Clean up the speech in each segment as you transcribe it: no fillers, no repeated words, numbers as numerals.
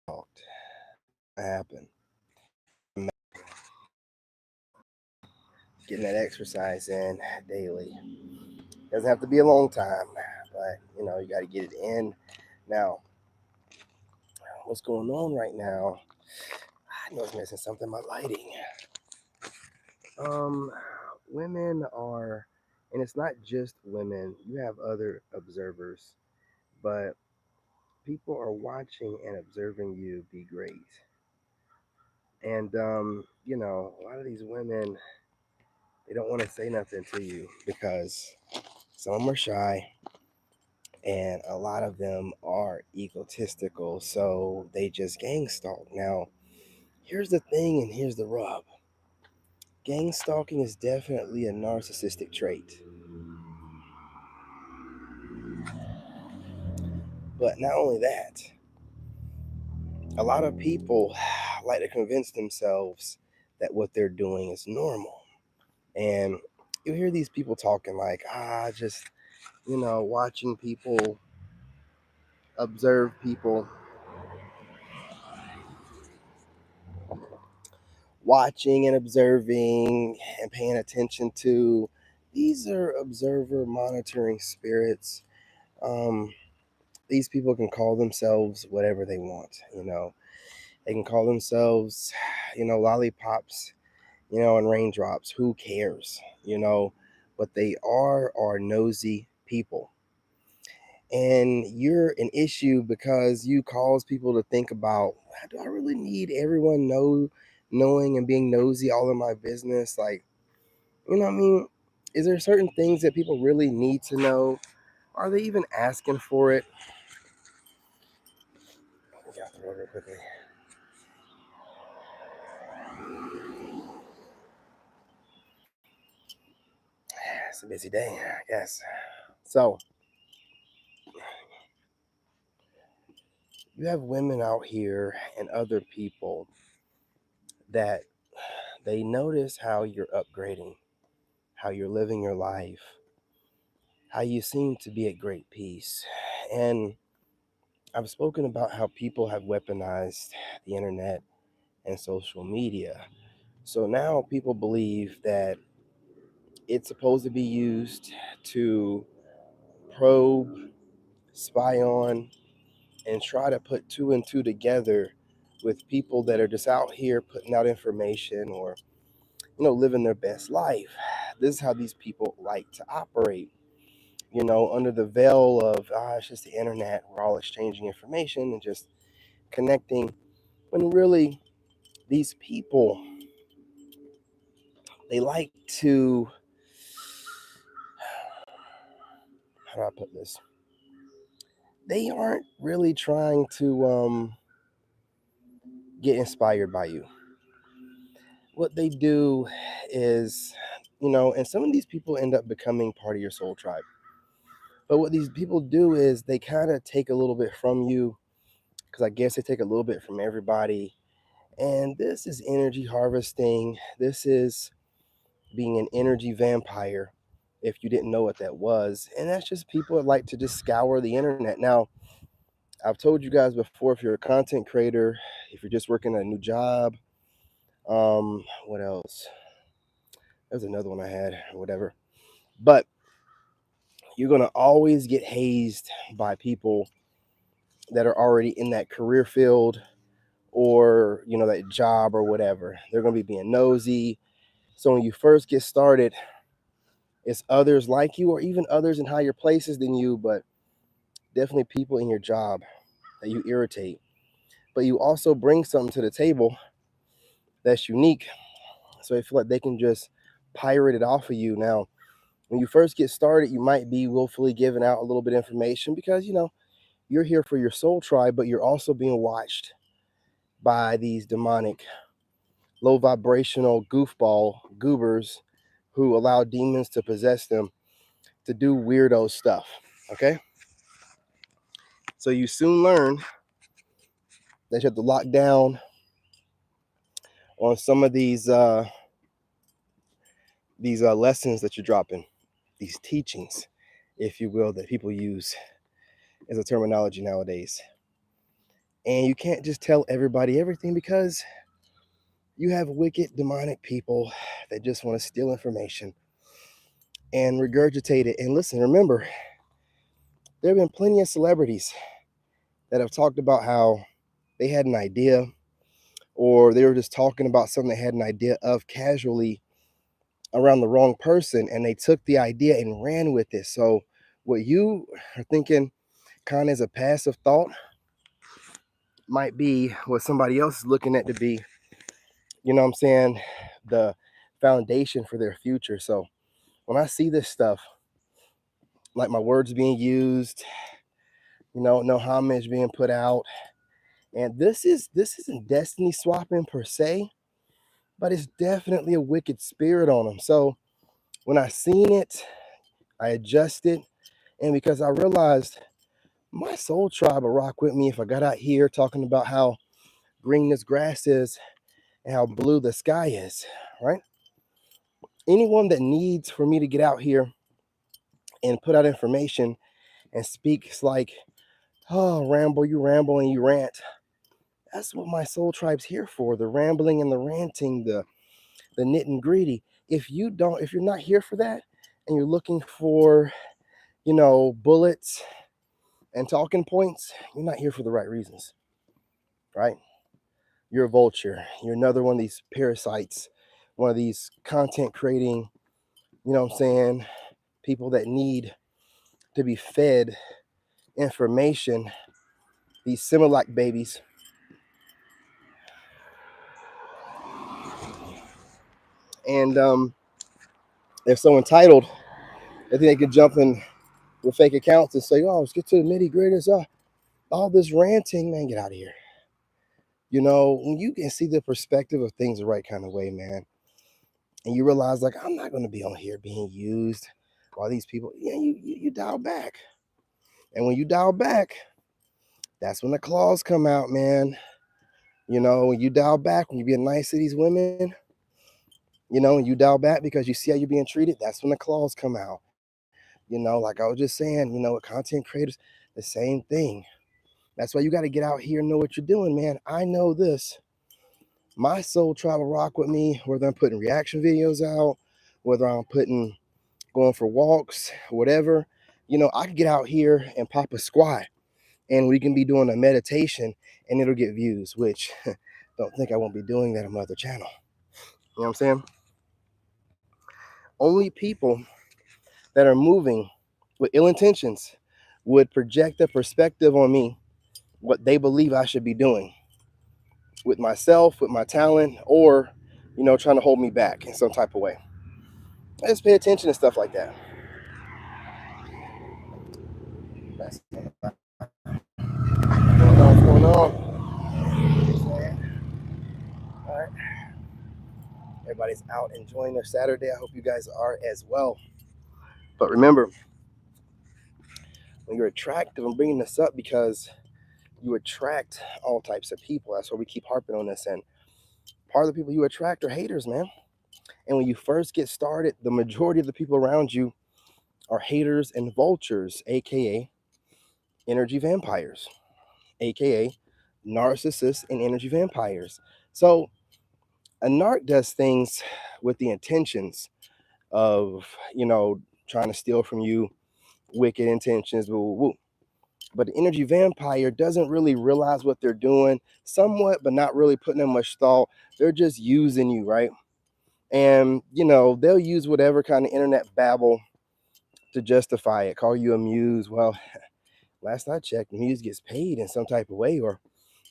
talked. Happen. Getting that exercise in daily. Doesn't have to be a long time, but you got to get it in. Now, what's going on right now? I know it's missing something. My lighting. Um, Women are, and it's not just women. You have other observers, but people are watching and observing you be great. And a lot of these women, they don't want to say nothing to you because some of them are shy, and a lot of them are egotistical, so they just gang stalk. Now, here's the thing, and here's the rub. Gang stalking is definitely a narcissistic trait. But not only that, a lot of people like to convince themselves that what they're doing is normal. And you hear these people talking like, just, watching people, observe people, watching and observing and paying attention to. These are observer monitoring spirits. Um, these people can call themselves whatever they want. They can call themselves, lollipops, and raindrops. Who cares? But they are nosy people. And you're an issue because you cause people to think about, do I really need everyone knowing and being nosy all in my business? Like, what I mean? Is there certain things that people really need to know? Are they even asking for it? Yeah, throw it real quickly. It's a busy day, I guess. So you have women out here and other people that they notice how you're upgrading, how you're living your life, how you seem to be at great peace. And I've spoken about how people have weaponized the internet and social media. So now people believe that it's supposed to be used to probe, spy on, and try to put two and two together with people that are just out here putting out information or, living their best life. This is how these people like to operate, under the veil of, it's just the internet. We're all exchanging information and just connecting. When really, these people, they like to, how do I put this? They aren't really trying to get inspired by you. What they do is, and some of these people end up becoming part of your soul tribe. But what these people do is they kind of take a little bit from you, because I guess they take a little bit from everybody. And this is energy harvesting. This is being an energy vampire, if you didn't know what that was. And that's just people that like to just scour the internet. Now, I've told you guys before, if you're a content creator, if you're just working a new job, what else? There's another one I had, or whatever. But you're going to always get hazed by people that are already in that career field or, that job or whatever. They're going to be being nosy. So when you first get started, it's others like you or even others in higher places than you, but definitely people in your job that you irritate. But you also bring something to the table that's unique. So I feel like they can just pirate it off of you. Now, when you first get started, you might be willfully giving out a little bit of information because, you're here for your soul tribe, but you're also being watched by these demonic, low vibrational goofball goobers who allow demons to possess them to do weirdo stuff. Okay? So you soon learn that you have to lock down on some of these lessons that you're dropping, these teachings, if you will, that people use as a terminology nowadays. And you can't just tell everybody everything, because you have wicked, demonic people that just want to steal information and regurgitate it. And listen, remember, there have been plenty of celebrities that have talked about how they had an idea, or they were just talking about something they had an idea of casually around the wrong person, and they took the idea and ran with it. So what you are thinking kind of as a passive thought might be what somebody else is looking at to be, you know what I'm saying, the foundation for their future. So when I see this stuff, like my words being used, no homage being put out, and this isn't destiny swapping per se, but it's definitely a wicked spirit on them. So when I seen it, I adjusted, and because I realized my soul tribe will rock with me if I got out here talking about how green this grass is and how blue the sky is, right? Anyone that needs for me to get out here and put out information and speaks like, oh, ramble and you rant. That's what my soul tribe's here for, the rambling and the ranting, the nitty gritty. If you're not here for that, and you're looking for, bullets and talking points, you're not here for the right reasons, right? You're a vulture. You're another one of these parasites, one of these content creating, people that need to be fed information, these Similac babies. And they're so entitled, I think they could jump in with fake accounts and say, oh, let's get to the nitty gritty. All this ranting, man, get out of here. When you can see the perspective of things the right kind of way, man, and you realize, like, I'm not going to be on here being used by these people. Yeah, you dial back. And when you dial back, that's when the claws come out, man. When you dial back, when you be nice to these women, and you dial back because you see how you're being treated, that's when the claws come out. Like I was just saying, with content creators, the same thing. That's why you got to get out here and know what you're doing, man. I know this. My soul tribe will rock with me, whether I'm putting reaction videos out, whether I'm going for walks, whatever. I could get out here and pop a squat, and we can be doing a meditation, and it'll get views, which don't think I won't be doing that on my other channel. You know what I'm saying? Only people that are moving with ill intentions would project a perspective on me, what they believe I should be doing with myself, with my talent, or, trying to hold me back in some type of way. I just pay attention to stuff like that. That's what's going on. All right. Everybody's out enjoying their Saturday. I hope you guys are as well. But remember, when you're attractive, I'm bringing this up because you attract all types of people. That's why we keep harping on this. And part of the people you attract are haters, man. And when you first get started, the majority of the people around you are haters and vultures, aka energy vampires, aka narcissists and energy vampires. So a narc does things with the intentions of, trying to steal from you, wicked intentions, woo, woo, woo. But the energy vampire doesn't really realize what they're doing, somewhat, but not really putting in much thought. They're just using you, right? And, they'll use whatever kind of internet babble to justify it, call you a muse. Well, last I checked, muse gets paid in some type of way or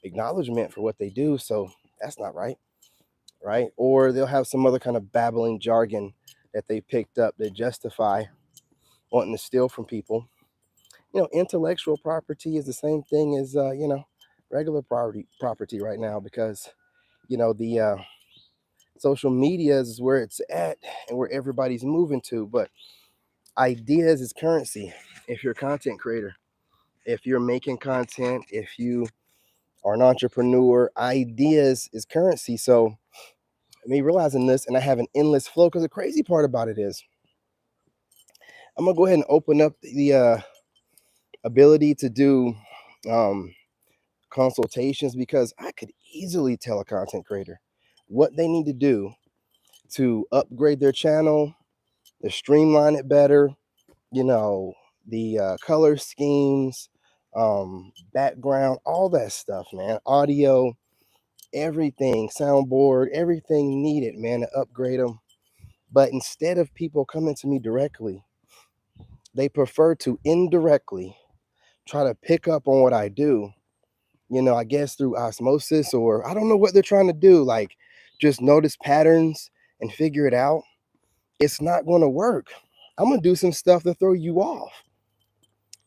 acknowledgement for what they do. So that's not right, right? Or they'll have some other kind of babbling jargon that they picked up that justify wanting to steal from people. Intellectual property is the same thing as, regular property right now, because, the social media is where it's at and where everybody's moving to. But ideas is currency. If you're a content creator, if you're making content, if you are an entrepreneur, ideas is currency. So me realizing this, and I have an endless flow, because the crazy part about it is I'm gonna go ahead and open up the ability to do consultations, because I could easily tell a content creator what they need to do to upgrade their channel, to streamline it better, you know, the color schemes, background, all that stuff, man, audio, everything, soundboard, everything needed, man, to upgrade them. But instead of people coming to me directly, they prefer to indirectly try to pick up on what I do, you know, I guess through osmosis, or I don't know what they're trying to do, like just notice patterns and figure it out. It's not going to work. I'm going to do some stuff to throw you off.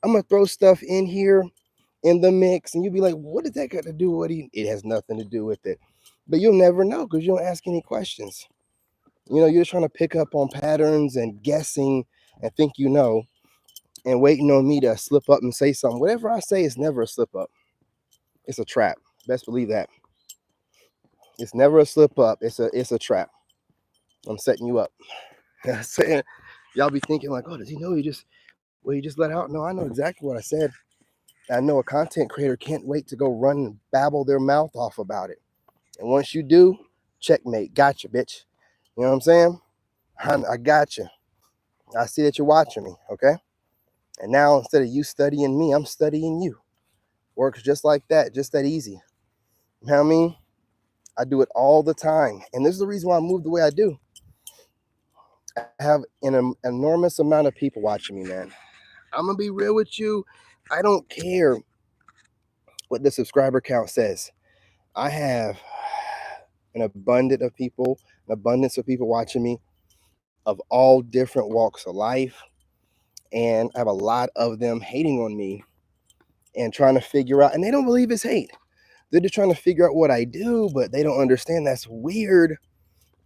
I'm going to throw stuff in here in the mix, and you'll be like, what does that got to do with it? It has nothing to do with it. But you'll never know because you don't ask any questions. You know, you're just trying to pick up on patterns and guessing and think you know, and waiting on me to slip up and say something. Whatever I say is never a slip up. It's a trap. Best believe that. It's never a slip up. It's a trap. I'm setting you up. Saying, y'all be thinking like, oh, does he know he just let out? No, I know exactly what I said. I know a content creator can't wait to go run and babble their mouth off about it. And once you do, checkmate. Gotcha, bitch. You know what I'm saying? I got you. I see that you're watching me, okay? And now instead of you studying me, I'm studying you. Works just like that, just that easy. You know what I mean? I do it all the time. And this is the reason why I move the way I do. I have an enormous amount of people watching me, man. I'm going to be real with you. I don't care what the subscriber count says. I have an abundance of people watching me of all different walks of life. And I have a lot of them hating on me and trying to figure out, and they don't believe it's hate. They're just trying to figure out what I do, but they don't understand that's weird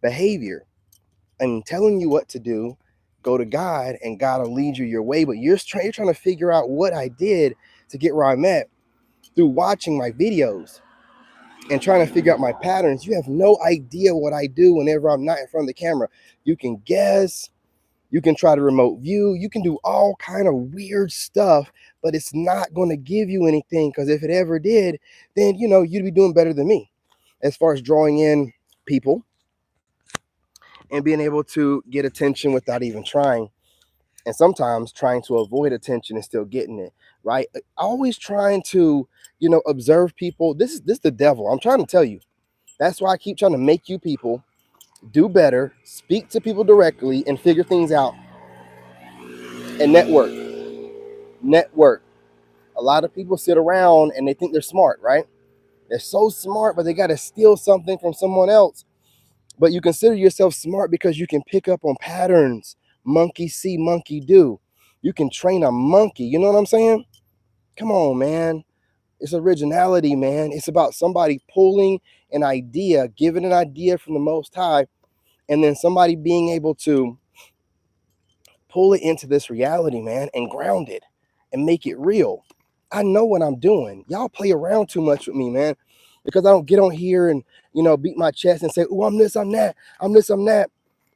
behavior. I'm telling you what to do. Go to God, and God will lead you your way. But you're trying to figure out what I did to get where I'm at through watching my videos and trying to figure out my patterns. You have no idea what I do whenever I'm not in front of the camera. You can guess, you can try to remote view, you can do all kind of weird stuff, but it's not going to give you anything, because if it ever did, then you know you'd be doing better than me as far as drawing in people and being able to get attention without even trying. And sometimes trying to avoid attention and still getting it, right? Always trying to, you know, observe people. This is the devil. I'm trying to tell you. That's why I keep trying to make you people do better, speak to people directly, and figure things out. And network. A lot of people sit around and they think they're smart, right? They're so smart, but they got to steal something from someone else. But you consider yourself smart because you can pick up on patterns. Monkey see, monkey do. You can train a monkey. You know what I'm saying? Come on, man. It's originality, man. It's about somebody pulling an idea, giving an idea from the Most High, and then somebody being able to pull it into this reality, man, and ground it and make it real. I know what I'm doing. Y'all play around too much with me, man, because I don't get on here and, you know, beat my chest and say, oh, I'm this, I'm that, I'm this, I'm that.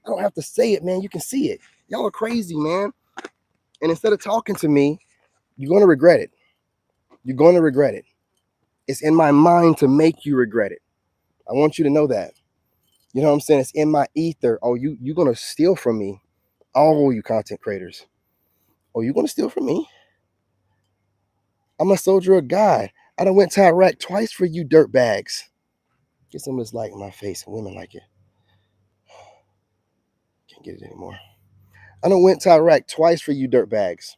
I don't have to say it, man. You can see it. Y'all are crazy, man. And instead of talking to me, you're going to regret it. You're going to regret it. It's in my mind to make you regret it. I want you to know that. You know what I'm saying? It's in my ether. Oh, you're going to steal from me. All you content creators. Oh, you're going to steal from me? I'm a soldier of God. I done went to Iraq twice for you dirt bags. Get some of this light in my face, and women like it. Can't get it anymore. I done went to Iraq twice for you dirt bags.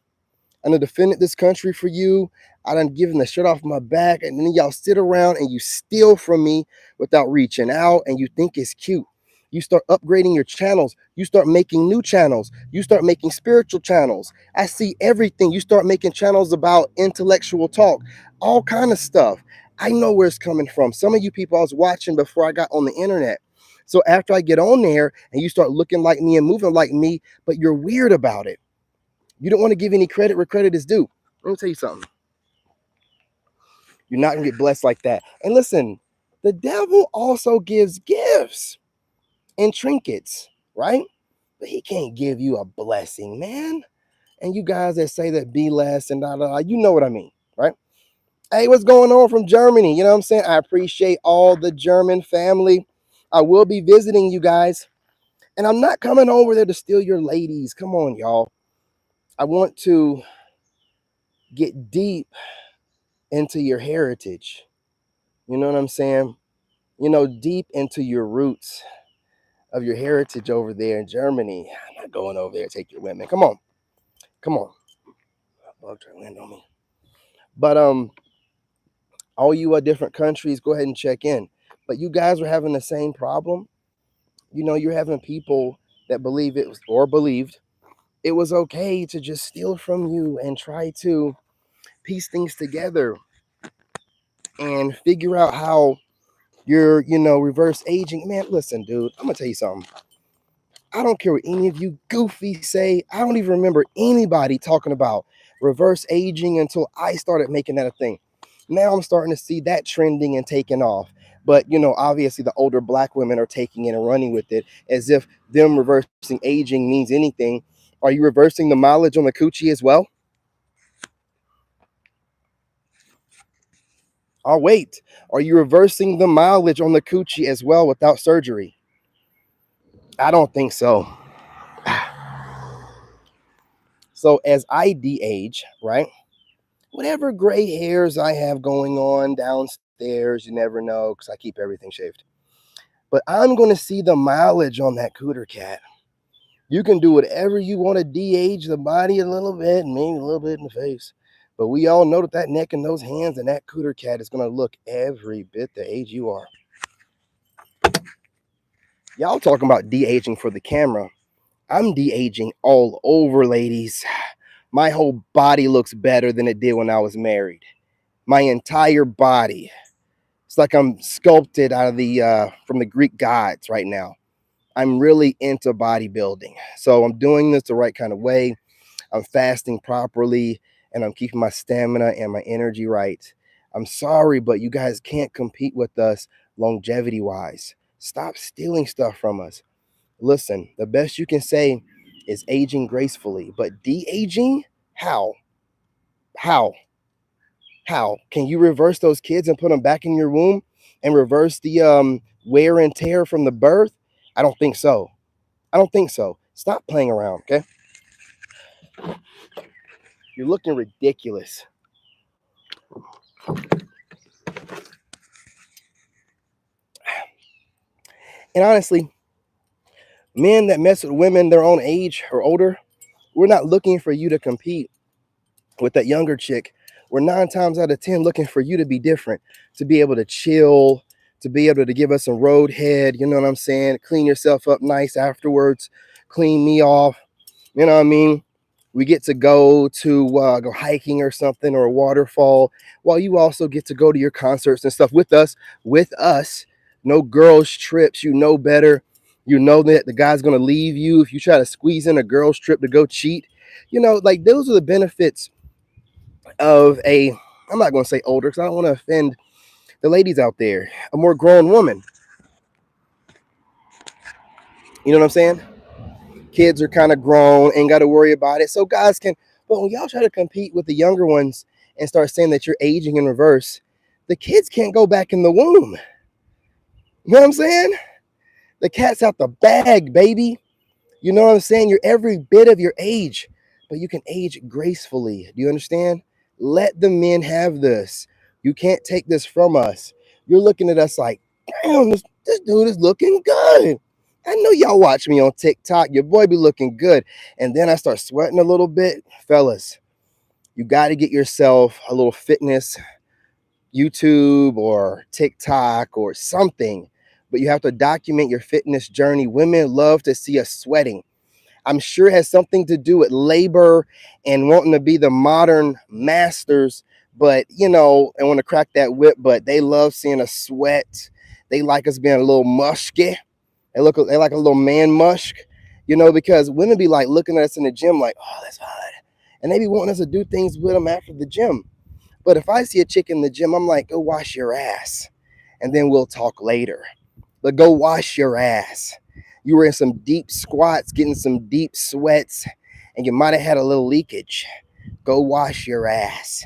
I done defended this country for you. I done given the shirt off my back, and then y'all sit around and you steal from me without reaching out, and you think it's cute. You start upgrading your channels. You start making new channels. You start making spiritual channels. I see everything. You start making channels about intellectual talk, all kind of stuff. I know where it's coming from. Some of you people I was watching before I got on the internet. So after I get on there and you start looking like me and moving like me, but you're weird about it. You don't want to give any credit where credit is due. Let me tell you something. You're not going to get blessed like that. And listen, the devil also gives gifts and trinkets, right? But he can't give you a blessing, man. And you guys that say that be less and da da, you know what I mean, right? Hey, what's going on from Germany? You know what I'm saying? I appreciate all the German family. I will be visiting you guys, and I'm not coming over there to steal your ladies. Come on, y'all. I want to get deep into your heritage. You know what I'm saying? Deep into your roots of your heritage over there in Germany. I'm not going over there to take your women. Come on. Come on. Bug trying to land on me. But all you different countries, go ahead and check in. But you guys are having the same problem. You're having people that believe it was or believed it was okay to just steal from you and try to piece things together and figure out how you're, reverse aging. Man, listen, dude, I'm gonna tell you something. I don't care what any of you goofy say. I don't even remember anybody talking about reverse aging until I started making that a thing. Now I'm starting to see that trending and taking off. But obviously the older black women are taking it and running with it as if them reversing aging means anything. Are you reversing the mileage on the coochie as well? Oh, wait. Are you reversing the mileage on the coochie as well without surgery? I don't think so. So as I de-age, right? Whatever gray hairs I have going on downstairs, you never know because I keep everything shaved. But I'm going to see the mileage on that cooter cat. You can do whatever you want to de-age the body a little bit, and maybe a little bit in the face. But we all know that neck and those hands and that cooter cat is going to look every bit the age you are. Y'all talking about de-aging for the camera. I'm de-aging all over, ladies. My whole body looks better than it did when I was married. My entire body. It's like I'm sculpted out of the from the Greek gods right now. I'm really into bodybuilding. So I'm doing this the right kind of way. I'm fasting properly and I'm keeping my stamina and my energy right. I'm sorry, but you guys can't compete with us longevity wise. Stop stealing stuff from us. Listen, the best you can say is aging gracefully, but de-aging? How? How? How? Can you reverse those kids and put them back in your womb and reverse the wear and tear from the birth? I don't think so. I don't think so. Stop playing around, okay? You're looking ridiculous. And honestly, men that mess with women their own age or older, we're not looking for you to compete with that younger chick. We're 9 times out of 10 looking for you to be different, to be able to chill, to be able to give us a road head. You know what I'm saying? Clean yourself up nice afterwards, clean me off. You know what I mean? We get to go hiking or something or a waterfall, while you also get to go to your concerts and stuff with us. With us, no girls trips. You know better. You know that the guy's gonna leave you if you try to squeeze in a girls trip to go cheat. Like those are the benefits of a. I'm not gonna say older because I don't want to offend the ladies out there. A more grown woman. You know what I'm saying? Kids are kind of grown, ain't got to worry about it. So guys can, but when y'all try to compete with the younger ones and start saying that you're aging in reverse, the kids can't go back in the womb. You know what I'm saying? The cat's out the bag, baby. You know what I'm saying? You're every bit of your age, but you can age gracefully. Do you understand? Let the men have this. You can't take this from us. You're looking at us like, damn, this dude is looking good. I know y'all watch me on TikTok. Your boy be looking good. And then I start sweating a little bit. Fellas, you got to get yourself a little fitness YouTube or TikTok or something. But you have to document your fitness journey. Women love to see us sweating. I'm sure it has something to do with labor and wanting to be the modern masters, but and want to crack that whip, but they love seeing us sweat. They like us being a little musky. They like a little man musk, because women be like looking at us in the gym like, oh, that's hot. And they be wanting us to do things with them after the gym. But if I see a chick in the gym, I'm like, go wash your ass. And then we'll talk later. But go wash your ass. You were in some deep squats, getting some deep sweats, and you might have had a little leakage. Go wash your ass.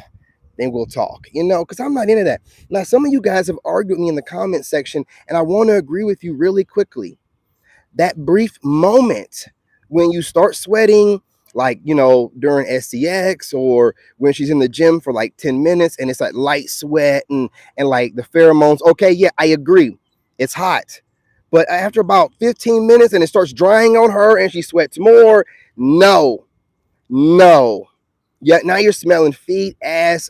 then we'll talk, because I'm not into that. Now, some of you guys have argued with me in the comment section, and I want to agree with you really quickly. That brief moment when you start sweating, like, during SCX, or when she's in the gym for like 10 minutes and it's like light sweat and like the pheromones. Okay, yeah, I agree. It's hot. But after about 15 minutes and it starts drying on her and she sweats more, no, no. Yeah, now you're smelling feet, ass.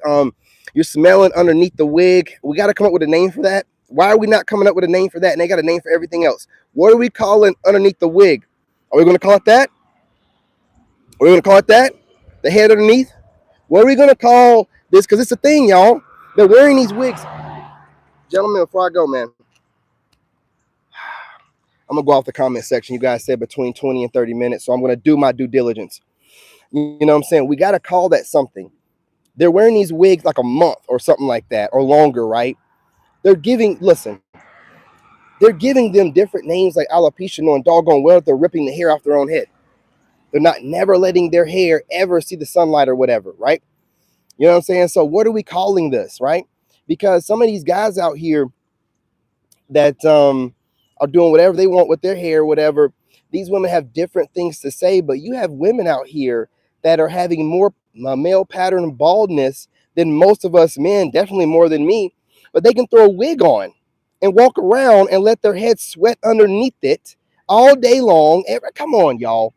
You're smelling underneath the wig. We got to come up with a name for that. Why are we not coming up with a name for that? And they got a name for everything else. What are we calling underneath the wig? Are we going to call it that? Are we going to call it that? The head underneath? What are we going to call this? Because it's a thing, y'all. They're wearing these wigs. Gentlemen, before I go, man, I'm going to go off the comment section. You guys said between 20 and 30 minutes. So I'm going to do my due diligence. You know what I'm saying? We got to call that something. They're wearing these wigs like a month or something like that, or longer, right? They're giving them different names like alopecia, knowing doggone well they're ripping the hair off their own head. They're not never letting their hair ever see the sunlight or whatever, right? You know what I'm saying? So what are we calling this, right? Because some of these guys out here that are doing whatever they want with their hair, whatever, these women have different things to say, but you have women out here that are having more male pattern baldness than most of us men, definitely more than me, but they can throw a wig on and walk around and let their head sweat underneath it all day long. Come on, y'all.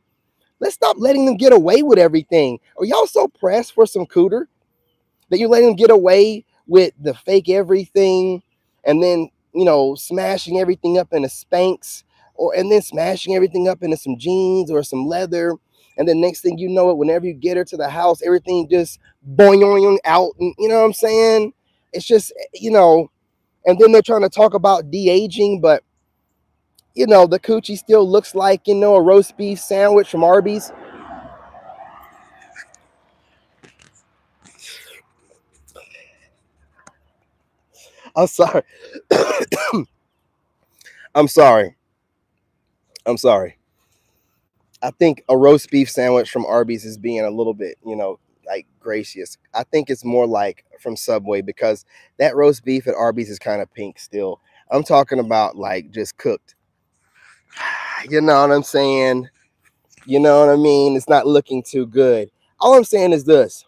Let's stop letting them get away with everything. Are y'all so pressed for some cooter that you're letting them get away with the fake everything, and then, smashing everything up into Spanx, and then smashing everything up into some jeans or some leather, and then next thing you know it, whenever you get her to the house, everything just boing out, and you know what I'm saying? It's just, and then they're trying to talk about de-aging, but the coochie still looks like, a roast beef sandwich from Arby's. I'm sorry. I'm sorry. I'm sorry. I think a roast beef sandwich from Arby's is being a little bit, like gracious. I think it's more like from Subway, because that roast beef at Arby's is kind of pink still. I'm talking about like just cooked. You know what I'm saying? You know what I mean? It's not looking too good. All I'm saying is this: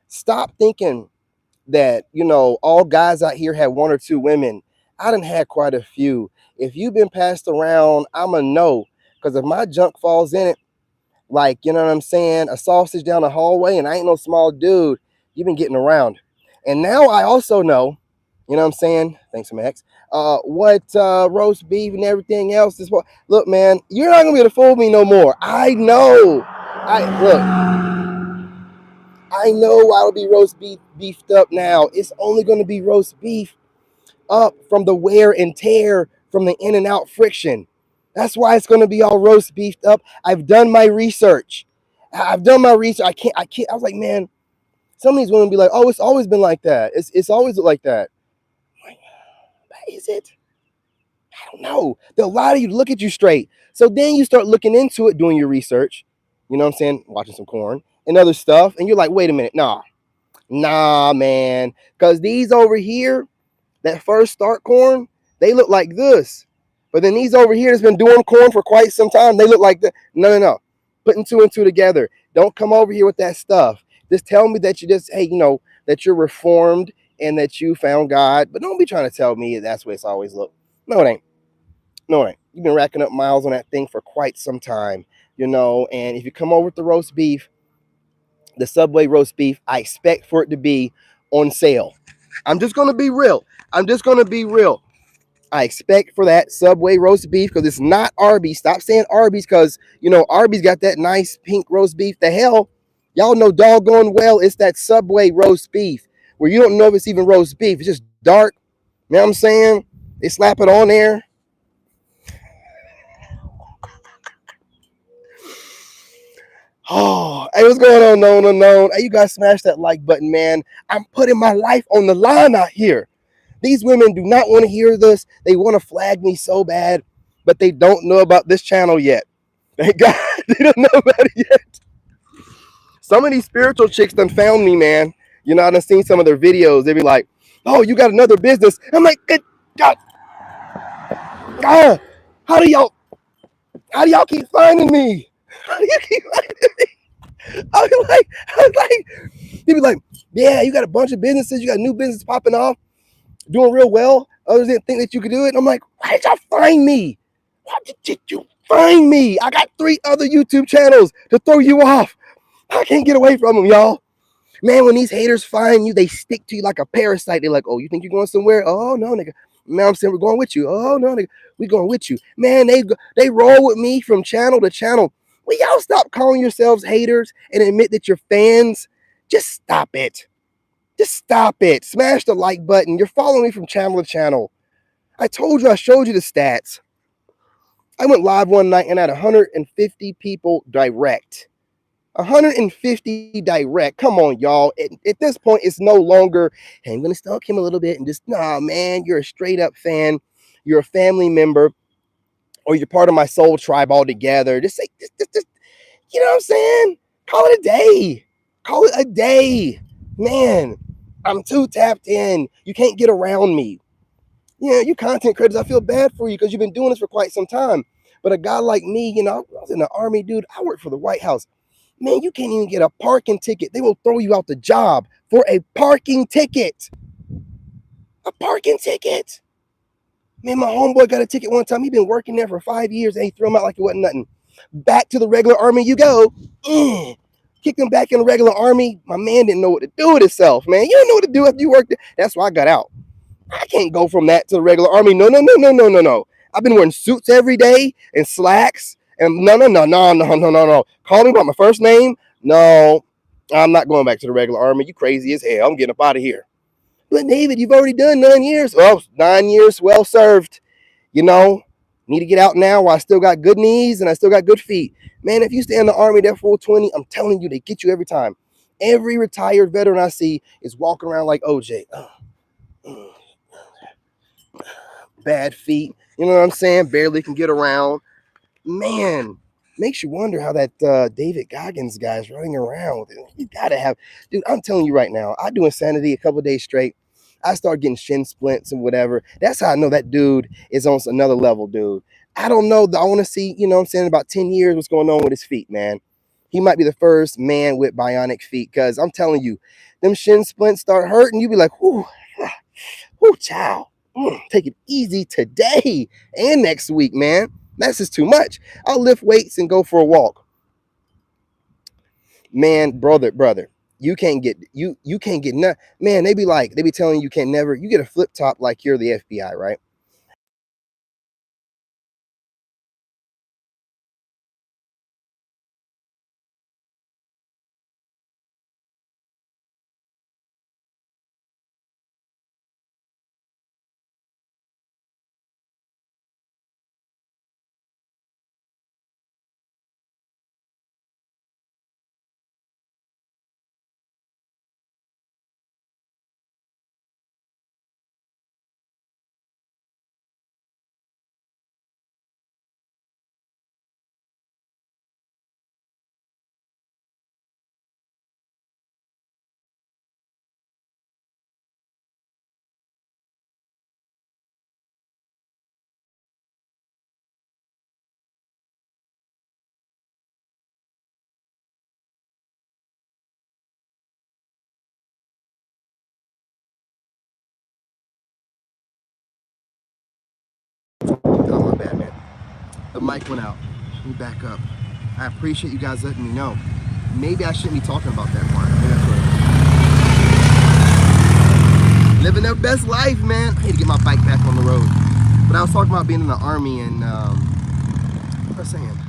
stop thinking that, all guys out here have one or two women. I done had quite a few. If you've been passed around, I'm a no. Because if my junk falls in it, like, you know what I'm saying, a sausage down the hallway, and I ain't no small dude, you've been getting around. And now I also know, you know what I'm saying? Thanks, Max. What roast beef and everything else is. What? Look, man, you're not gonna be able to fool me no more. I know. I know I'll be roast beefed up now. It's only gonna be roast beef up from the wear and tear from the in and out friction. That's why it's going to be all roast beefed up. I've done my research. I can't. I was like, man, some of these women be like, oh, it's always been like that. It's always like that. I'm like, is it? I don't know. They'll lie to you to look at you straight. So then you start looking into it, doing your research. You know what I'm saying? Watching some corn and other stuff. And you're like, wait a minute. Nah, man. Because these over here, that first start corn, they look like this. But then these over here that's been doing corn for quite some time, they look like that. No. Putting two and two together. Don't come over here with that stuff. Just tell me that hey, that you're reformed and that you found God. But don't be trying to tell me that's what it's always looked. No, it ain't. No, it ain't. You've been racking up miles on that thing for quite some time, and if you come over with the roast beef, the Subway roast beef, I expect for it to be on sale. I'm just going to be real. I expect for that Subway roast beef, because it's not Arby's. Stop saying Arby's, because, Arby's got that nice pink roast beef. The hell? Y'all know doggone well it's that Subway roast beef where you don't know if it's even roast beef. It's just dark. You know what I'm saying? They slap it on there. Oh, hey, what's going on, known unknown? Hey, you guys smash that like button, man. I'm putting my life on the line out here. These women do not want to hear this. They want to flag me so bad, but they don't know about this channel yet. Thank God they don't know about it yet. Some of these spiritual chicks done found me, man. You know, I done seen some of their videos. They be like, "Oh, you got another business?" I'm like, "Good God, God, how do y'all, how do y'all keep finding me? How do you keep finding me?" I was like, he be like, "Yeah, you got a bunch of businesses. You got new business popping off, doing real well. Others didn't think that you could do it." And I'm like, "Why did y'all find me? Why did you find me? I got 3 other YouTube channels to throw you off. I can't get away from them, y'all." Man, when these haters find you, they stick to you like a parasite. They're like, "Oh, you think you're going somewhere? Oh, no, nigga. Now I'm saying we're going with you. Oh, no, nigga. We going with you." Man, they roll with me from channel to channel. Will y'all stop calling yourselves haters and admit that you're fans? Just stop it. Just stop it. Smash the like button. You're following me from channel to channel. I told you, I showed you the stats. I went live one night and had 150 people direct. 150 direct. Come on, y'all. At this point, it's no longer, "Hey, I'm going to stalk him a little bit," and just, nah, man, you're a straight up fan. You're a family member, or you're part of my soul tribe altogether. Just say, just, you know what I'm saying? Call it a day. Call it a day. Man, I'm too tapped in. You can't get around me. Yeah, you content creators, I feel bad for you because you've been doing this for quite some time. But a guy like me, you know, I was in the army, dude. I worked for the White House. Man, you can't even get a parking ticket. They will throw you out the job for a parking ticket. A parking ticket. Man, my homeboy got a ticket one time. He been working there for 5 years and he threw him out like it wasn't nothing. Back to the regular army you go. Kicked him back in the regular army. My man didn't know what to do with himself, man. You don't know what to do after you worked there. That's why I got out. I can't go from that to the regular army. No, no, no, no, no, no, no. I've been wearing suits every day and slacks. And no, no, no, no, no, no, no, no. Call me by my first name. No, I'm not going back to the regular army. You crazy as hell. I'm getting up out of here. But David, you've already done 9 years. Well, 9 years well served. You know, need to get out now while I still got good knees and I still got good feet. Man, if you stay in the army there full 20, I'm telling you, they get you every time. Every retired veteran I see is walking around like OJ. Bad feet. You know what I'm saying? Barely can get around. Man, makes you wonder how that David Goggins guy is running around. You gotta have, dude. I'm telling you right now. I do insanity a couple of days straight. I start getting shin splints and whatever. That's how I know that dude is on another level, dude. I don't know. I want to see, you know what I'm saying, about 10 years, what's going on with his feet, man. He might be the first man with bionic feet because I'm telling you, them shin splints start hurting. You be like, whoo, whoo, child. Take it easy today and next week, man. That's just too much. I'll lift weights and go for a walk. Man, brother, you can't get you can't get none. Man, they be telling you can never. You get a flip top like you're the FBI, right? Oh my bad, man. The mic went out. Let me back up. I appreciate you guys letting me know. Maybe I shouldn't be talking about that part. Maybe living their best life, man. I need to get my bike back on the road. But I was talking about being in the army and what was I saying?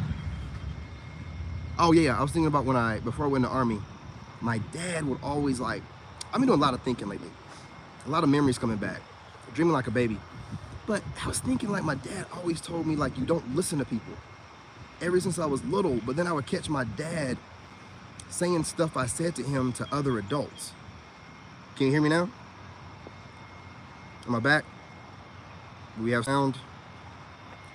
Oh yeah, I was thinking about before I went in the army, my dad would always like, I've been doing a lot of thinking lately. A lot of memories coming back. Dreaming like a baby. But I was thinking like my dad always told me like you don't listen to people. Ever since I was little, but then I would catch my dad saying stuff I said to him to other adults. Can you hear me now? Am I back? Do we have sound?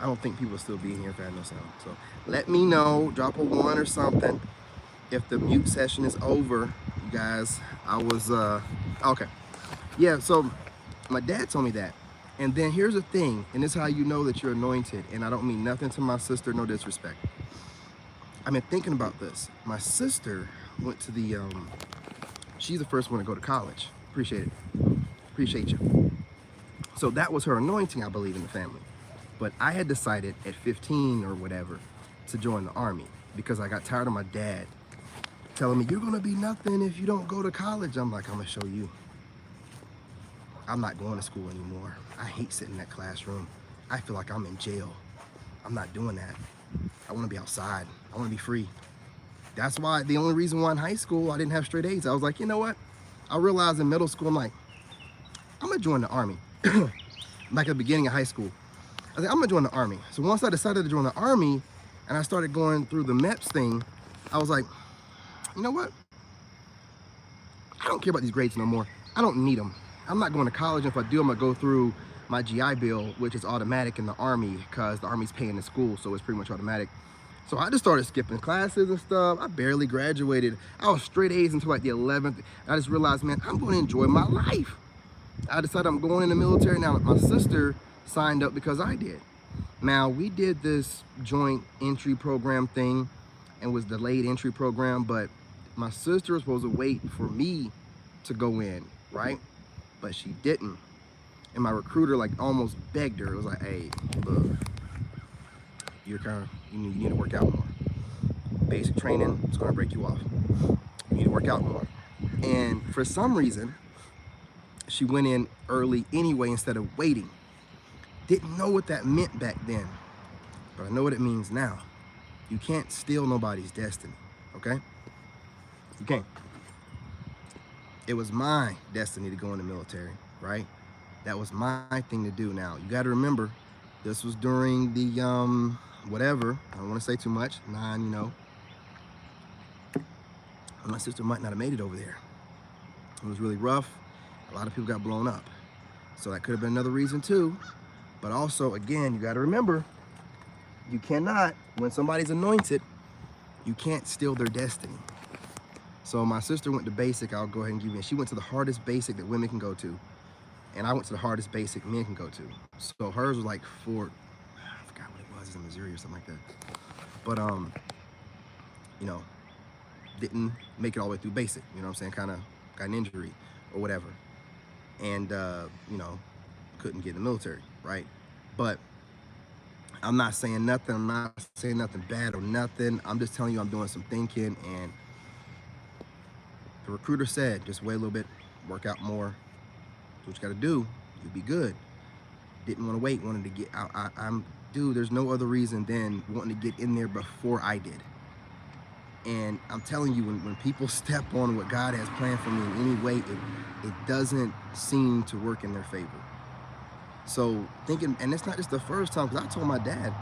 I don't think people will still be in here if I had no sound. So let me know, drop a 1 or something. if the mute session is over, you guys, I was, okay. Yeah, so my dad told me that. And then here's the thing, and this is how you know that you're anointed, and I don't mean nothing to my sister, no disrespect. I've been thinking about this. My sister went to the, she's the first one to go to college. Appreciate it. Appreciate you. So that was her anointing, I believe, in the family. But I had decided at 15 or whatever to join the army because I got tired of my dad telling me, you're gonna be nothing if you don't go to college. I'm like, I'm gonna show you. I'm not going to school anymore. I hate sitting in that classroom. I feel like I'm in jail. I'm not doing that. I wanna be outside. I wanna be free. That's why, the only reason why in high school I didn't have straight A's, I was like, you know what? I realized in middle school, I'm like, I'm gonna join the army. Like at the beginning of high school. I was like, I'm gonna join the army. So once I decided to join the army and I started going through the MEPS thing, I was like, you know what? I don't care about these grades no more. I don't need them. I'm not going to college. And if I do, I'm gonna go through my GI Bill, which is automatic in the army because the army's paying the school, so it's pretty much automatic. So I just started skipping classes and stuff. I barely graduated. I was straight A's until like the 11th. I just realized, man, I'm going to enjoy my life. I decided I'm going in the military now. My sister signed up because I did. Now, we did this joint entry program thing and was delayed entry program, but my sister was supposed to wait for me to go in, right? But she didn't. And my recruiter like almost begged her. It was like, hey, look, you're kind of, you need to work out more. Basic training is gonna break you off. You need to work out more. And for some reason, she went in early anyway instead of waiting. Didn't know what that meant back then, but I know what it means now. You can't steal nobody's destiny, okay? You can't. It was my destiny to go in the military, right? That was my thing to do. Now, you gotta remember, this was during the, whatever, I don't wanna say too much, you know, my sister might not have made it over there. It was really rough. A lot of people got blown up. So that could have been another reason too. But also, again, you gotta remember, you cannot, when somebody's anointed, you can't steal their destiny. So my sister went to basic, I'll go ahead and give you, she went to the hardest basic that women can go to. And I went to the hardest basic men can go to. So hers was like I forgot what it was, it's in Missouri or something like that. But, you know, didn't make it all the way through basic, you know what I'm saying? Kind of got an injury or whatever. And, you know, couldn't get in the military, right? But I'm not saying nothing, I'm not saying nothing bad or nothing. I'm just telling you I'm doing some thinking, and the recruiter said, just wait a little bit, work out more, do what you gotta do, you'll be good. Didn't wanna wait, wanted to get out. Dude, there's no other reason than wanting to get in there before I did. And I'm telling you, when people step on what God has planned for me in any way, it doesn't seem to work in their favor. So thinking, and it's not just the first time, because I told my dad,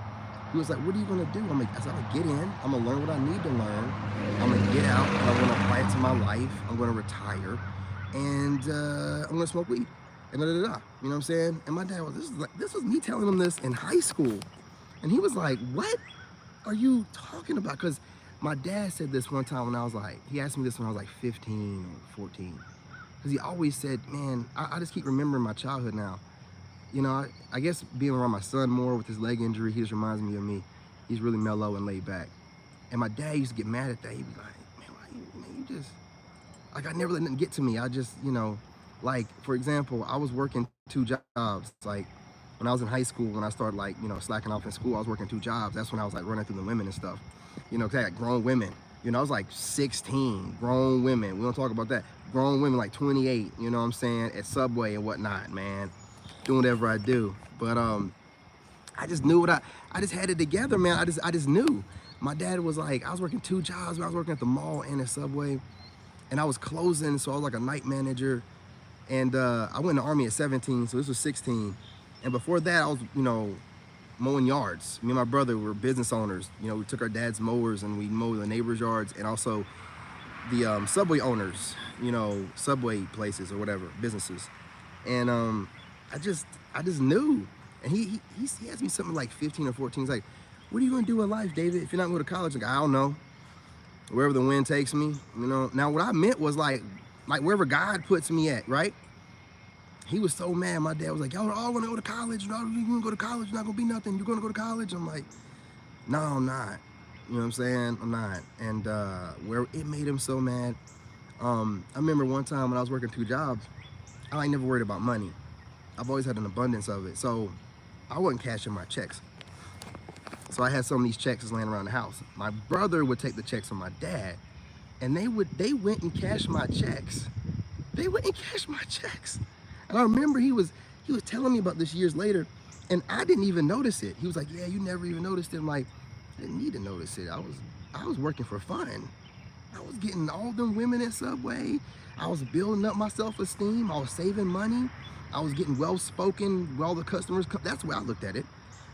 he was like, what are you gonna do? I'm like, I said, I'm gonna get in, I'm gonna learn what I need to learn, I'm gonna get out, and I'm gonna apply it to my life, I'm gonna retire, and I'm gonna smoke weed, and da da da. You know what I'm saying? And my dad was, this was me telling him this in high school. And he was like, what are you talking about? Because my dad said this one time when I was like, he asked me this when I was like 15 or 14. Because he always said, man, I just keep remembering my childhood now. You know, I guess being around my son more with his leg injury, he just reminds me of me. He's really mellow and laid back. And my dad used to get mad at that. He'd be like, man, why you just, like, I never let nothing get to me. I just, you know, like, for example, I was working 2 jobs. Like, when I was in high school, when I started, like, you know, slacking off in school, I was working 2 jobs. That's when I was, like, running through the women and stuff. You know, 'cause I had grown women. You know, I was, like, 16, grown women. We don't talk about that. Grown women, like, 28, you know what I'm saying, at Subway and whatnot, man. Doing whatever I do. But, I just knew what I just had it together, man. I just knew. My dad was like, I was working 2 jobs. I was working at the mall and at Subway. And I was closing, so I was like a night manager. And I went in the Army at 17, so this was 16. And before that, I was, you know, mowing yards. Me and my brother were business owners. You know, we took our dad's mowers and we mowed the neighbors' yards, and also the Subway owners, you know, Subway places or whatever, businesses. And I just knew. And he asked me something like 15 or 14. He's like, what are you gonna do in life, David, if you're not going to college? Like, I don't know. wherever the wind takes me, you know. Now what I meant was like wherever God puts me at, right? He was so mad. My dad was like, y'all all want to go to college. You're going to go to college. You're not going to be nothing. You're going to go to college. I'm like, no, I'm not. You know what I'm saying? I'm not. And where it made him so mad. I remember one time when I was working 2 jobs, I ain't never worried about money. I've always had an abundance of it. So I wasn't cashing my checks. So I had some of these checks laying around the house. My brother would take the checks from my dad, and they went and cashed my checks. They went and cashed my checks. And I remember he was telling me about this years later, and I didn't even notice it. He was like, yeah, you never even noticed it. I'm like, I didn't need to notice it. I was working for fun. I was getting all them women at Subway. I was building up my self-esteem. I was saving money. I was getting well-spoken while the customers come. That's the way I looked at it.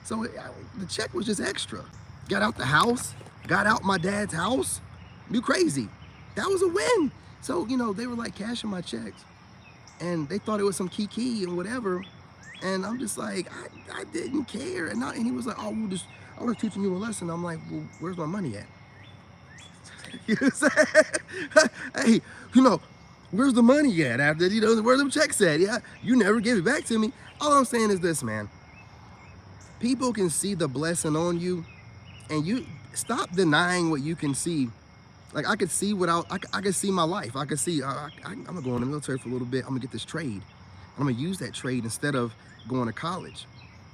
So the check was just extra. Got out the house, got out my dad's house. You crazy. That was a win. So, you know, they were like cashing my checks, and they thought it was some kiki and whatever. And I'm just like, I didn't care. And he was like, oh, I was teaching you a lesson. I'm like, well, where's my money at? You know what I'm saying? Hey, you know, where's the money at? After, you know, where them checks at? Yeah, you never gave it back to me. All I'm saying is this, man. People can see the blessing on you, and you stop denying what you can see. Like I could see I could see my life. I could see, I'm gonna go in the military for a little bit. I'm gonna get this trade. I'm gonna use that trade instead of going to college.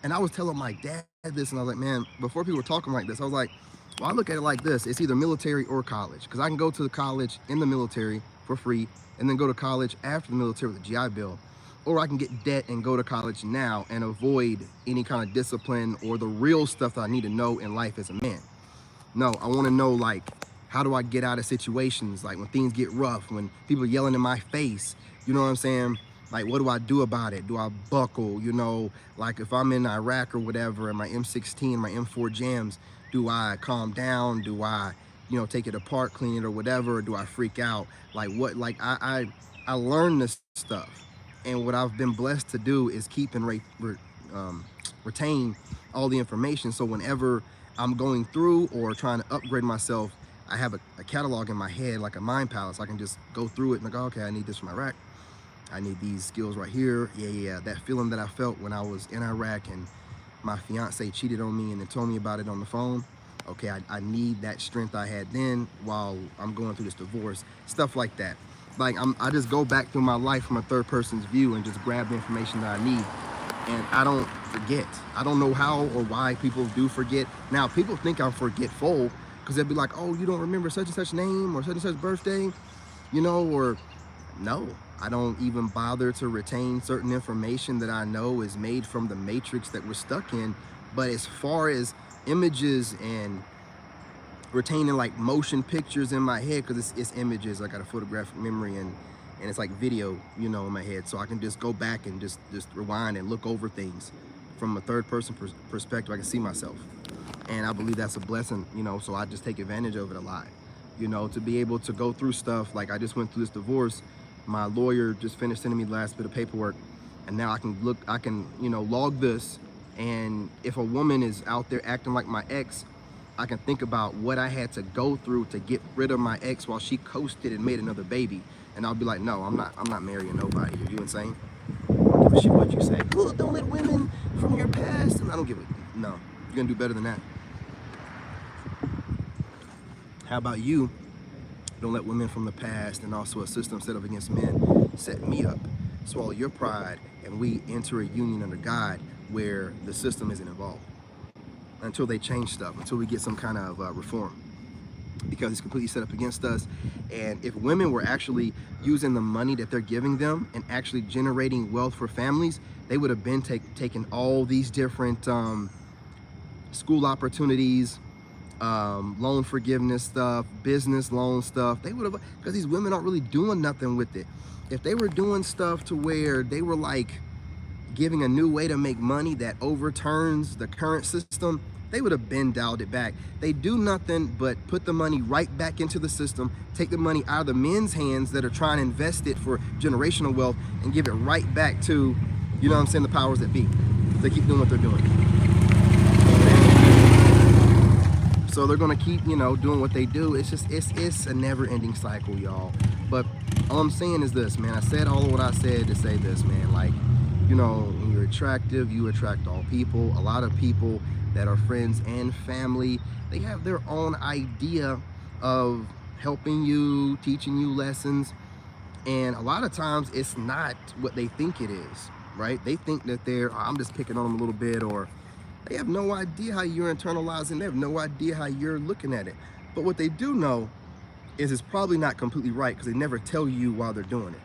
And I was telling my dad this, and I was like, man, before people were talking like this, I was like, well, I look at it like this. It's either military or college, because I can go to the college in the military for free and then go to college after the military with a GI Bill. Or I can get debt and go to college now and avoid any kind of discipline or the real stuff that I need to know in life as a man. No, I want to know, like, how do I get out of situations, like when things get rough, when people are yelling in my face, you know what I'm saying? Like, what do I do about it? Do I buckle, you know, like if I'm in Iraq or whatever and my M16, my M4 jams, do I calm down? Do I, you know, take it apart, clean it or whatever? Or do I freak out? Like what, like I learned this stuff. And what I've been blessed to do is keep and retain all the information. So whenever I'm going through or trying to upgrade myself, I have a catalog in my head, like a mind palace. I can just go through it and like, okay, I need this from Iraq. I need these skills right here. Yeah. That feeling that I felt when I was in Iraq and my fiance cheated on me and then told me about it on the phone. Okay, I need that strength I had then while I'm going through this divorce. Stuff like that. Like I just go back through my life from a third person's view and just grab the information that I need. And I don't forget. I don't know how or why people do forget. Now, people think I'm forgetful because they'll be like, oh, you don't remember such and such name or such and such birthday, you know, or no, I don't even bother to retain certain information that I know is made from the matrix that we're stuck in. But as far as images and retaining like motion pictures in my head, because it's images, I got a photographic memory and it's like video, you know, in my head, so I can just go back and just rewind and look over things from a third person perspective. I can see myself, and I believe that's a blessing, you know, so I just take advantage of it a lot, you know, to be able to go through stuff. Like I just went through this divorce. My lawyer just finished sending me the last bit of paperwork, and now I can you know, log this, and if a woman is out there acting like my ex, I can think about what I had to go through to get rid of my ex while she coasted and made another baby. And I'll be like, no, I'm not marrying nobody. Are you insane? I don't give a shit what you say. Oh, don't let women from your past. And I don't give a, no, you're gonna do better than that. How about you? Don't let women from the past and also a system set up against men set me up. Swallow your pride, and we enter a union under God where the system isn't involved until they change stuff, until we get some kind of reform, because it's completely set up against us. And if women were actually using the money that they're giving them and actually generating wealth for families, they would have been taken all these different school opportunities, loan forgiveness stuff, business loan stuff. They would have, because these women aren't really doing nothing with it. If they were doing stuff to where they were like giving a new way to make money that overturns the current system, they would have been dialed it back. They do nothing but put the money right back into the system, take the money out of the men's hands that are trying to invest it for generational wealth, and give it right back to, you know what I'm saying, the powers that be. They keep doing what they're doing. So they're gonna keep, you know, doing what they do. It's just, it's a never-ending cycle, y'all. But all I'm saying is this, man. I said all of what I said to say this, man. Like, you know, when you're attractive, you attract all people. A lot of people that are friends and family, they have their own idea of helping you, teaching you lessons. And a lot of times it's not what they think it is, right? They think that they're, oh, I'm just picking on them a little bit, or they have no idea how you're internalizing. They have no idea how you're looking at it. But what they do know is it's probably not completely right, because they never tell you while they're doing it.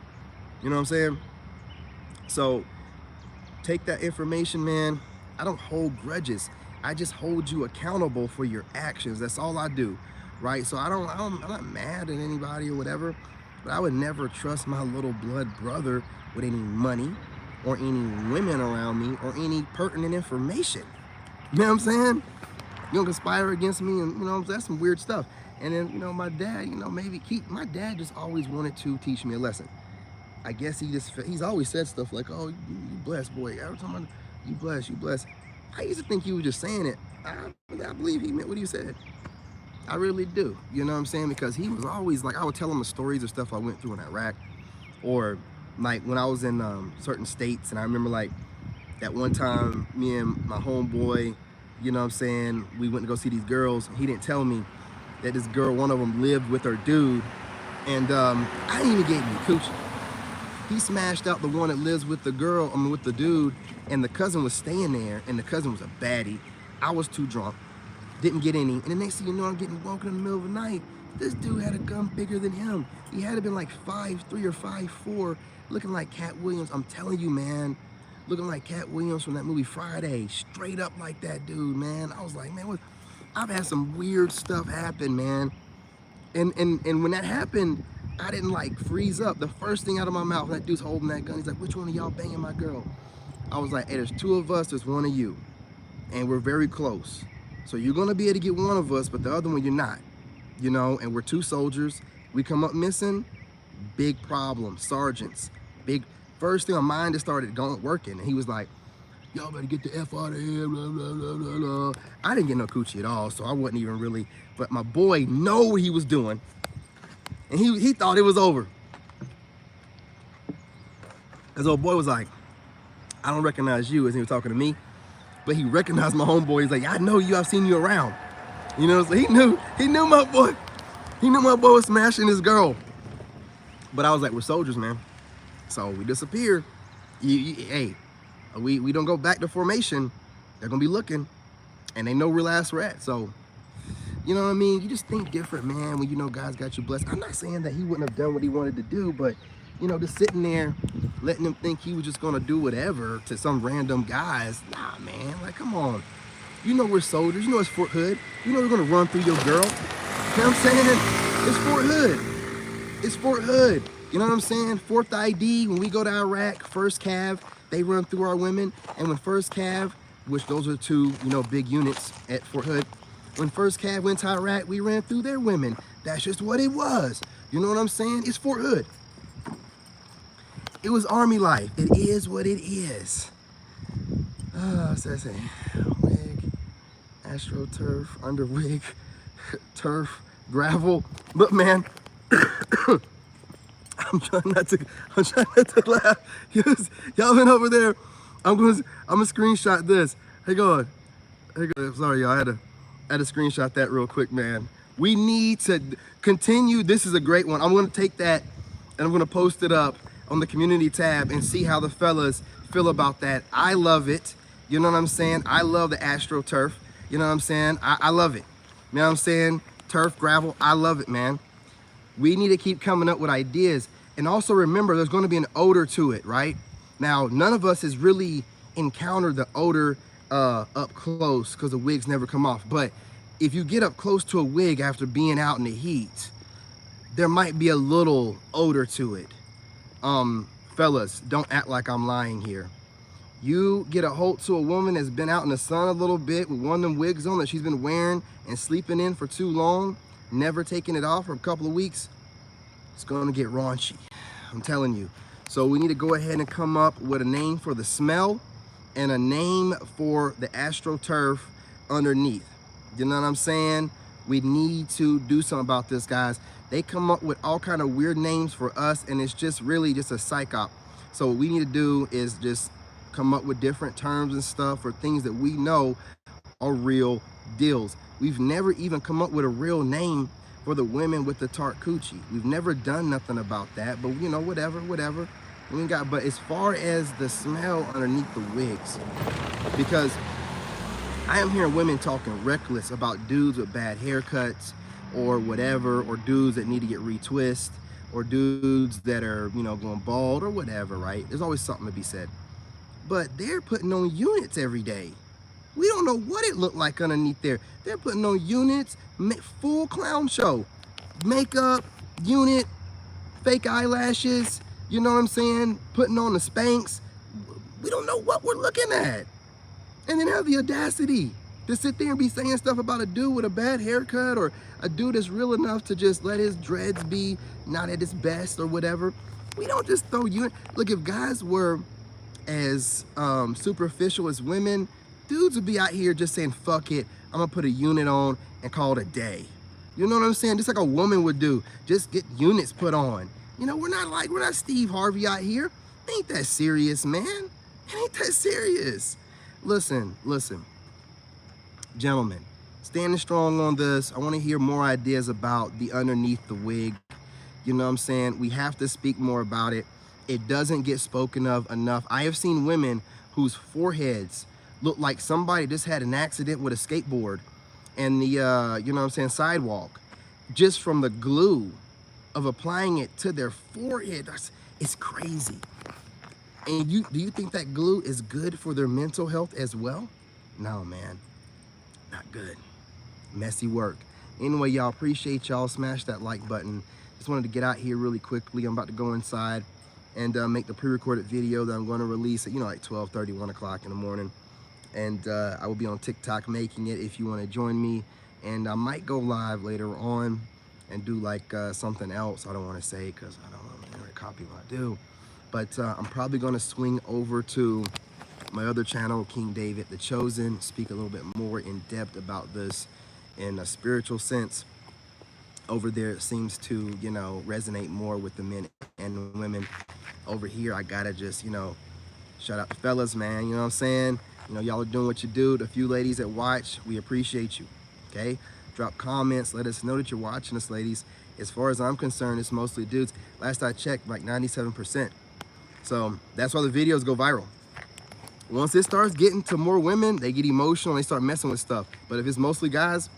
You know what I'm saying? So take that information, man. I don't hold grudges. I just hold you accountable for your actions. That's all I do, right? So I'm not mad at anybody or whatever, but I would never trust my little blood brother with any money or any women around me or any pertinent information. You know what I'm saying? You don't conspire against me, and you know, that's some weird stuff. And then, you know, my dad, you know, my dad just always wanted to teach me a lesson. I guess he's always said stuff like, oh, you blessed, boy. Every time you blessed, you blessed. I used to think he was just saying it. I believe he meant what he said. I really do. You know what I'm saying? Because he was always like, I would tell him the stories of stuff I went through in Iraq, or like when I was in certain states. And I remember like that one time me and my homeboy, you know what I'm saying, we went to go see these girls. He didn't tell me that this girl, one of them, lived with her dude. And I didn't even get any coochie. He smashed out the one that lives with the girl, with the dude, and the cousin was staying there, and the cousin was a baddie. I was too drunk, didn't get any. And the next thing you know, I'm getting woken in the middle of the night. This dude had a gun bigger than him. He had to been like 5'3" or 5'4", looking like Cat Williams. I'm telling you, man, looking like Cat Williams from that movie Friday. Straight up like that dude, man. I was like, man, I've had some weird stuff happen, man. And when that happened, I didn't like freeze up. The first thing out of my mouth, that dude's holding that gun. He's like, which one of y'all banging my girl? I was like, hey, there's two of us, there's one of you. And we're very close. So you're gonna be able to get one of us, but the other one you're not. You know, and we're two soldiers. We come up missing, big problem. Sergeants, big. First thing my mind just started working. And he was like, y'all better get the F out of here, blah, blah, blah, blah, blah. I didn't get no coochie at all, so I wasn't even really, but my boy know what he was doing. And he thought it was over. His old boy was like, I don't recognize you, as he was talking to me, but he recognized my homeboy. He's like, I know you, I've seen you around. You know, so he knew my boy. He knew my boy was smashing his girl. But I was like, we're soldiers, man. So we disappear. Hey, we don't go back to formation. They're gonna be looking, and they know where last we're at. So, you know what I mean? You just think different, man, when you know God's got you blessed. I'm not saying that he wouldn't have done what he wanted to do, but, you know, just sitting there, letting him think he was just going to do whatever to some random guys. Nah, man, like, come on. You know we're soldiers. You know it's Fort Hood. You know we're going to run through your girl. You know what I'm saying? It's Fort Hood. It's Fort Hood. You know what I'm saying? 4th ID, when we go to Iraq, 1st Cav, they run through our women. And when 1st Cav, which those are two, you know, big units at Fort Hood, when 1st Cav went to Iraq, we ran through their women. That's just what it was. You know what I'm saying? It's Fort Hood. It was Army life. It is what it is. So that's a wig, AstroTurf, under wig, turf, gravel. But man, I'm trying not to laugh. Y'all been over there. I'm gonna screenshot this. Hey God. Sorry, y'all. I had to screenshot that real quick, man. We need to continue. This is a great one. I'm gonna take that and I'm gonna post it up on the community tab and see how the fellas feel about that. I love it. You know what I'm saying? I love the AstroTurf. You know what I'm saying? I love it. You know what I'm saying? Turf, gravel, I love it, man. We need to keep coming up with ideas. And also remember, there's gonna be an odor to it, right? Now, none of us has really encountered the odor up close because the wigs never come off. But if you get up close to a wig after being out in the heat, there might be a little odor to it. Fellas, don't act like I'm lying here. You get a hold to a woman that's been out in the sun a little bit with one of them wigs on that she's been wearing and sleeping in for too long, never taking it off for a couple of weeks, it's gonna get raunchy. I'm telling you. So we need to go ahead and come up with a name for the smell and a name for the AstroTurf underneath. You know what I'm saying? We need to do something about this, guys. They come up with all kind of weird names for us, and it's just really just a psych op. So what we need to do is just come up with different terms and stuff for things that we know are real deals. We've never even come up with a real name for the women with the tart coochie. We've never done nothing about that, but you know, whatever. We ain't got, but as far as the smell underneath the wigs, because I am hearing women talking reckless about dudes with bad haircuts or whatever, or dudes that need to get retwist, or dudes that are, you know, going bald or whatever, right? There's always something to be said. But they're putting on units every day. We don't know what it looked like underneath there. They're putting on units, full clown show. Makeup, unit, fake eyelashes, you know what I'm saying? Putting on the Spanx. We don't know what we're looking at. And then have the audacity to sit there and be saying stuff about a dude with a bad haircut, or a dude that's real enough to just let his dreads be not at his best or whatever. We don't just throw unit. Look, if guys were as superficial as women, dudes would be out here just saying, fuck it, I'm gonna put a unit on and call it a day. You know what I'm saying? Just like a woman would do, just get units put on. You know, we're not Steve Harvey out here. It ain't that serious, man. It ain't that serious. Listen, gentlemen, standing strong on this. I want to hear more ideas about the underneath the wig. You know what I'm saying? We have to speak more about it. It doesn't get spoken of enough. I have seen women whose foreheads look like somebody just had an accident with a skateboard and the, you know what I'm saying, sidewalk, just from the glue of applying it to their forehead. It's crazy. And do you think that glue is good for their mental health as well? No, man, not good. Messy work. Anyway, y'all, appreciate y'all. Smash that like button. Just wanted to get out here really quickly. I'm about to go inside and make the pre-recorded video that I'm going to release at, you know, like 12:30, 1 o'clock in the morning. And I will be on TikTok making it if you want to join me. And I might go live later on and do like something else I don't want to say, because I don't want to copy what I do. But I'm probably going to swing over to my other channel, King David The Chosen, speak a little bit more in depth about this in a spiritual sense. Over there, it seems to, you know, resonate more with the men and women. Over here, I gotta just, you know, shout out the fellas, man. You know what I'm saying? You know, y'all are doing what you do. The few ladies that watch, we appreciate you, okay? Drop comments. Let us know that you're watching us, ladies. As far as I'm concerned, it's mostly dudes. Last I checked, like 97%. So that's why the videos go viral. Once it starts getting to more women, they get emotional and they start messing with stuff. But if it's mostly guys,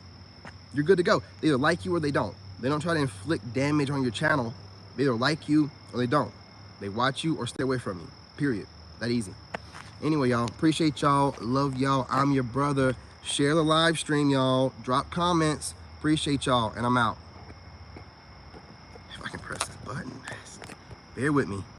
you're good to go. They either like you or they don't. They don't try to inflict damage on your channel. They either like you or they don't. They watch you or stay away from you, period. That easy. Anyway, y'all, appreciate y'all. Love y'all. I'm your brother. Share the live stream, y'all. Drop comments. Appreciate y'all, and I'm out. If I can press this button, bear with me.